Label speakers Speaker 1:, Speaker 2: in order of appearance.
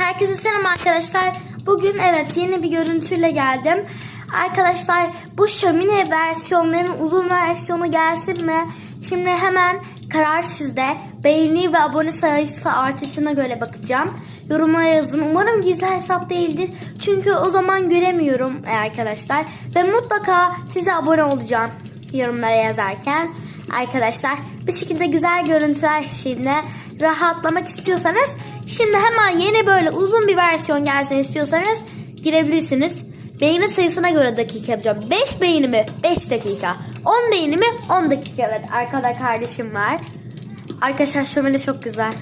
Speaker 1: Herkese selam arkadaşlar. Bugün yeni bir görüntüyle geldim. Arkadaşlar bu şömine versiyonlarının uzun versiyonu gelsin mi? Şimdi hemen karar sizde. Beğeni ve abone sayısı artışına göre bakacağım. Yorumlara yazın. Umarım gizli hesap değildir. Çünkü o zaman göremiyorum arkadaşlar. Ve mutlaka size abone olacağım yorumlara yazarken. Arkadaşlar bir şekilde güzel görüntüler şimdi rahatlamak istiyorsanız şimdi hemen yeni böyle uzun bir versiyon gelsin istiyorsanız girebilirsiniz. Beğeni sayısına göre dakika yapacağım. 5 beğeni mi? 5 dakika. 10 beğeni mi? 10 dakika. Evet, arkada kardeşim var. Arkadaşlar şömine çok güzel.